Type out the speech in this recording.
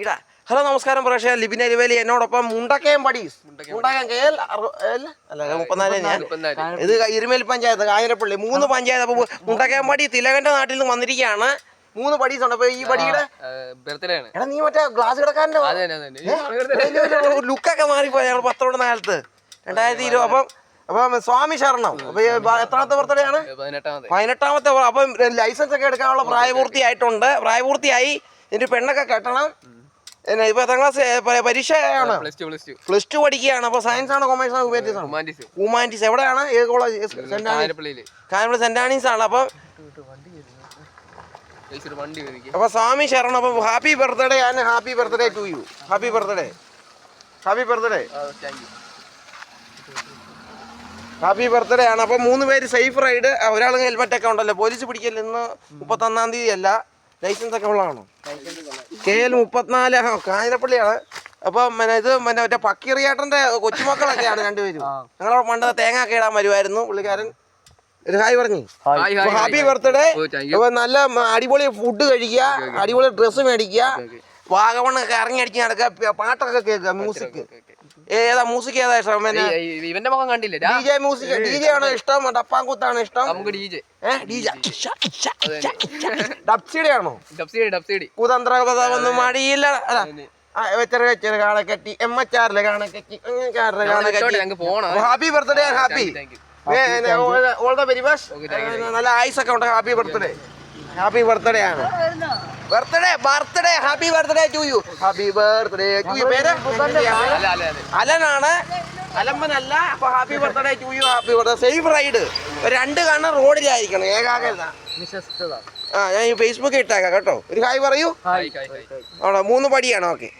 ഇടാ. ഹലോ നമസ്കാരം പ്രേക്ഷകർ, ലിബിൻ അരിവേലി എന്നോടൊപ്പം മുണ്ടക്കയം പടീസ് മുണ്ടക്കയം KL അല്ല 34 ഞാൻ ഇത് ഇരുമേൽ പഞ്ചായത്ത് കാഞ്ഞിരപ്പള്ളി 3 പഞ്ചായത്ത്. അപ്പോൾ മുണ്ടക്കയം പടി തിലകന്റെ നാട്ടിൽ നിന്ന് വന്നിരിക്കുകയാണ്. 3 പടീസ് ഉണ്ട്. അപ്പൊ ഈ പടിയുടെ എടാ നീ മറ്റേ ഗ്ലാസ് കിടക്കാരൻ്റെ ലുക്കൊക്കെ മാറിപ്പോയി ഞങ്ങൾ 10 കൊണ്ടുവന്ന കാലത്ത് 2020. അപ്പം സ്വാമി ശരണം. അപ്പൊ എത്രാമത്തെ ബർത്ത്ഡേ ആണ്? 18ാമത്തെ. അപ്പം ലൈസൻസ് ഒക്കെ എടുക്കാനുള്ള പ്രായപൂർത്തിയായിട്ടുണ്ട്. പ്രായപൂർത്തിയായി. ഇതിന്റെ പെണ്ണൊക്കെ കെട്ടണം. ഇപ്പൊ 10ാം ക്ലാസ് പരീക്ഷയാണ്, +2 പഠിക്കുകയാണ്. അപ്പൊ സയൻസ് ആണോ കൊമേഴ്സ് ആണോ ഹ്യൂമാനിറ്റീസ്? എവിടെയാണ്? ഏത് കോളേജ്? കാഞ്ഞിരപ്പള്ളി സെന്റ് ആനീസ് ആണ്. അപ്പൊ സ്വാമി ശരണം. അപ്പൊ happy birthday and happy birthday to you. Happy birthday, happy birthday, happy birthday ആണ്. അപ്പൊ 3 പേര് സേഫ് റൈഡ്. ഒരാൾ ഹെൽമെറ്റ് ഒക്കെ ഉണ്ടല്ലോ. പോലീസ് പിടിക്കല് ഇന്ന് 31ാം തീയതി അല്ല. ലൈസൻസ് ഒക്കെ ഉള്ളതാണോ? KL 34 കാഞ്ഞിരപ്പള്ളിയാണ്. അപ്പം ഇത് മറ്റേ പക്കിറിയേട്ടൻ്റെ കൊച്ചുമക്കളൊക്കെയാണ് 2 പേരും. ഞങ്ങളവിടെ പണ്ട് തേങ്ങ ഒക്കെ ഇടാൻ വരുമായിരുന്നു. പുള്ളിക്കാരൻ ഒരു ഹായ് പറഞ്ഞു. Happy birthday. അപ്പൊ നല്ല അടിപൊളി ഫുഡ് കഴിക്കുക, അടിപൊളി ഡ്രസ്സ് മേടിക്കുക, വാഗമണ്ണൊക്കെ ഇറങ്ങി അടിച്ച് നടക്കുക, പാട്ടൊക്കെ കേൾക്കുക, മ്യൂസിക്. ഏതാ മ്യൂസിക്? ഏതാ ഇഷ്ടം? ഇവന്റെ മുഖം കണ്ടില്ല. DJ music. DJ ആണോ ഇഷ്ടം? ഡപ്പാങ്കുത്താണ് ഇഷ്ടം? ഡബ്സിയുടെ ആണോ? കുതന്ത്ര ഒന്നും മടിയില്ല. വെച്ചറ് കാണക്കെട്ടി MHR കാണക്കെട്ടി. Happy birthday. Happy all the very best. നല്ല ആയുസ് ഒക്കെ ഉണ്ട്. Happy birthday. ഹാപ്പി ബർത്ത്ഡേ ആണ്. Birthday happy birthday to you. Happy birthday to you. പേര് അലനാണ്, അലമ്പനല്ല. അപ്പൊ happy birthday to you. Happy birthday. Safe ride. 2 കണ്ണ് റോഡിലായിരിക്കണം. ഏകാഗ്രത. ഞാൻ ഈ ഫേസ്ബുക്കിൽ ഇട്ടേക്കാം കേട്ടോ. ഒരു ഹായ് പറയൂ. അവിടെ 3 പടിയാണ്. ഓക്കെ.